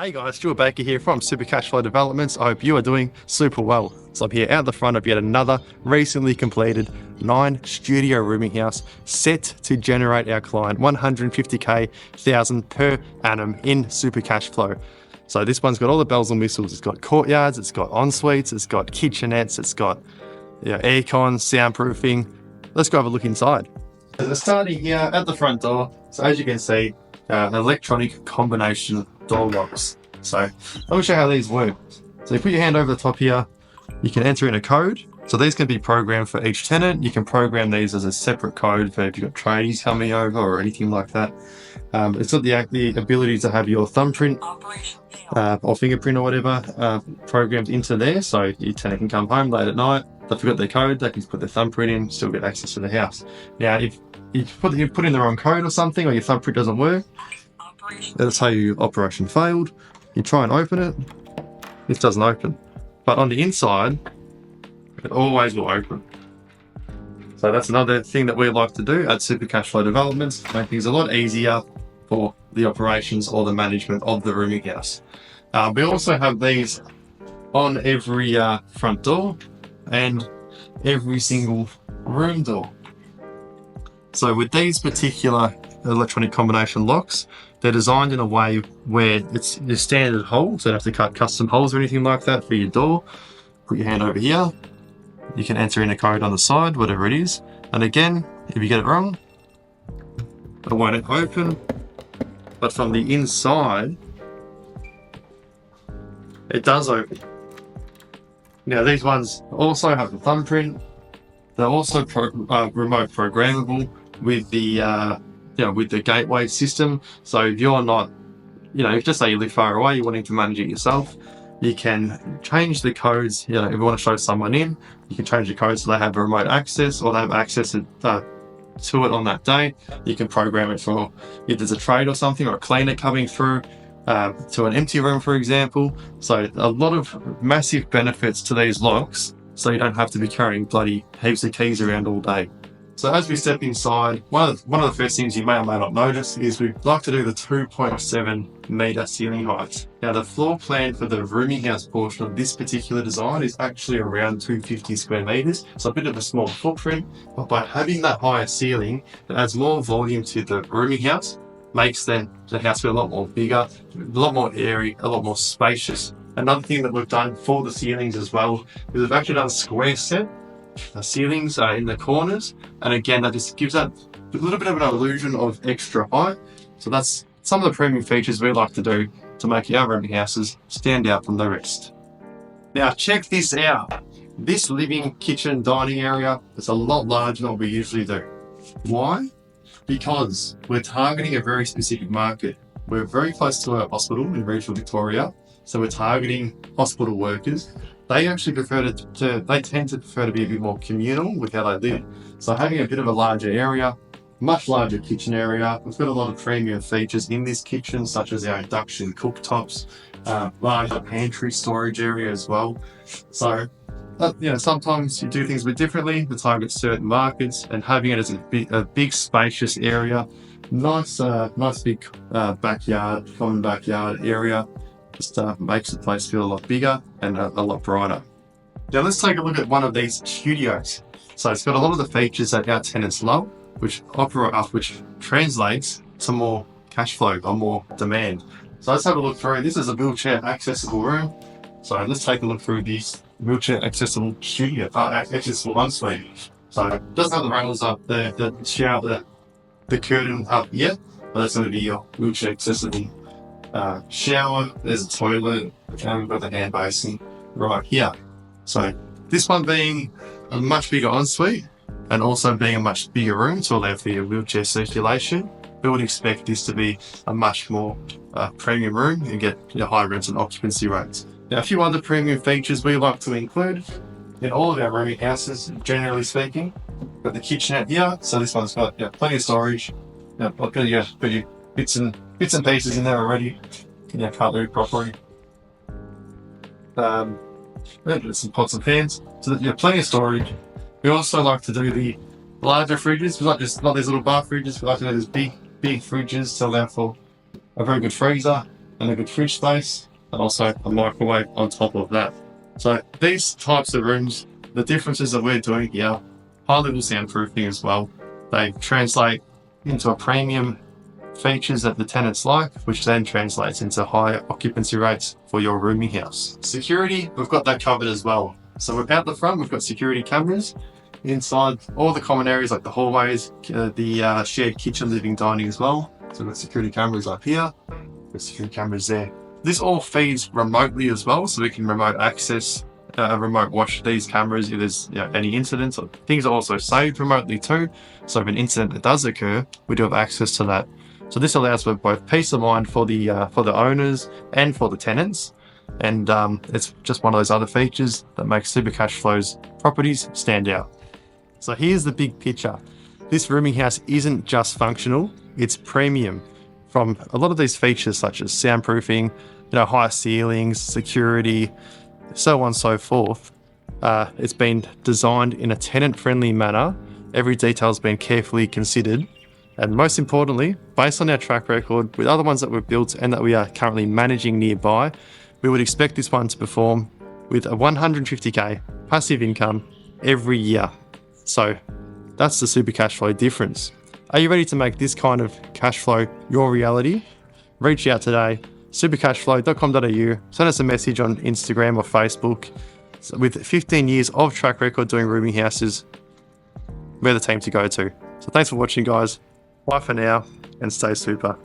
Hey guys, Stuart Baker here from Super Cashflow Developments. I hope you are doing super well. So I'm here out the front of yet another recently completed 9-studio rooming house set to generate our client 150,000 per annum in Super Cashflow. So this one's got all the bells and whistles. It's got courtyards, it's got ensuites, it's got kitchenettes, it's got aircon, soundproofing. Let's go have a look inside. So we're starting here at the front door. So as you can see, an electronic combination door locks. So let me show you how these work. So you put your hand over the top here, you can enter in a code. So these can be programmed for each tenant. You can program these as a separate code for if you've got tradies coming over or anything like that. It's got the ability to have your thumbprint or fingerprint or whatever programmed into there. So your tenant can come home late at night, they forgot their code, they can put their thumbprint in, still get access to the house. Now, if you put in the wrong code or something, or your thumbprint doesn't work, that'll tell you operation failed. You try and open it, this doesn't open. But on the inside, it always will open. So that's another thing that we like to do at Super Cashflow Developments, make things a lot easier for the operations or the management of the rooming house. We also have these on every front door and every single room door. So with these particular electronic combination locks, they're designed in a way where it's your standard hole, so you don't have to cut custom holes or anything like that for your door. Put your hand over here, you can enter in a code on the side, whatever it is, and again, if you get it wrong, it won't open, but from the inside, it does open. Now these ones also have the thumbprint. They're also remote programmable with the gateway system. So if you're not, if just say you live far away, you're wanting to manage it yourself, you can change the codes. If you want to show someone in, you can change the codes so they have a remote access or they have access to it on that day. You can program it for if there's a trade or something or a cleaner coming through to an empty room, for example. So a lot of massive benefits to these locks, so you don't have to be carrying bloody heaps of keys around all day. So as we step inside, one of the first things you may or may not notice is we like to do the 2.7 metre ceiling height. Now the floor plan for the rooming house portion of this particular design is actually around 250 square metres, so a bit of a small footprint, but by having that higher ceiling, it adds more volume to the rooming house, makes the house feel a lot more bigger, a lot more airy, a lot more spacious. Another thing that we've done for the ceilings as well is we've actually done square set ceilings in the corners, and again that just gives that a little bit of an illusion of extra height. So that's some of the premium features we like to do to make our rooming houses stand out from the rest. Now check this out. This living, kitchen, dining area is a lot larger than what we usually do. Why? Because we're targeting a very specific market. We're very close to a hospital in regional Victoria, so we're targeting hospital workers. They actually they tend to prefer to be a bit more communal with how they live. So having a bit of a larger area, much larger kitchen area. We've got a lot of premium features in this kitchen, such as our induction cooktops, larger pantry storage area as well. So, sometimes you do things a bit differently to target certain markets, and having it as a big spacious area, nice big backyard, common backyard area, just makes the place feel a lot bigger and a lot brighter. Now let's take a look at one of these studios. So it's got a lot of the features that our tenants love, which translates to more cash flow or more demand. So let's have a look through. This is a wheelchair accessible room. So let's take a look through this wheelchair accessible studio, accessible ensuite. So it doesn't have the rails up, the shower, the curtain up yet, but that's going to be your wheelchair accessible shower. There's a toilet, and we've got the hand basin right here. So this one being a much bigger ensuite and also being a much bigger room to allow for your wheelchair circulation, we would expect this to be a much more premium room and get high rents and occupancy rates. Now a few other premium features we like to include in all of our rooming houses, generally speaking. We've got the kitchenette here, so this one's got plenty of storage. Put your bits and pieces in there already. Cutlery properly. Some pots and pans, so that you have plenty of storage. We also like to do the larger fridges. We like not these little bar fridges. We like to do these big fridges to allow for a very good freezer, and a good fridge space, and also a microwave on top of that. So these types of rooms, the differences that we're doing here, high level soundproofing as well. They translate into a premium features that the tenants like, which then translates into higher occupancy rates for your rooming house. Security, we've got that covered as well. So out the front, we've got security cameras. Inside all the common areas like the hallways, the shared kitchen, living, dining as well. So we've got security cameras up here, there's security cameras there. This all feeds remotely as well, so we can remote access, remote watch these cameras if there's any incidents. Or things are also saved remotely too. So if an incident that does occur, we do have access to that. So this allows for both peace of mind for the owners and for the tenants. And it's just one of those other features that makes Super Cashflow's properties stand out. So here's the big picture. This rooming house isn't just functional, it's premium. From a lot of these features such as soundproofing, high ceilings, security, so on and so forth. It's been designed in a tenant-friendly manner. Every detail's been carefully considered. And most importantly, based on our track record with other ones that we've built and that we are currently managing nearby, we would expect this one to perform with a 150k passive income every year. So that's the Super Cashflow difference. Are you ready to make this kind of cash flow your reality? Reach out today, supercashflow.com.au, send us a message on Instagram or Facebook. So with 15 years of track record doing rooming houses, we're the team to go to. So thanks for watching, guys. Bye for now and stay super.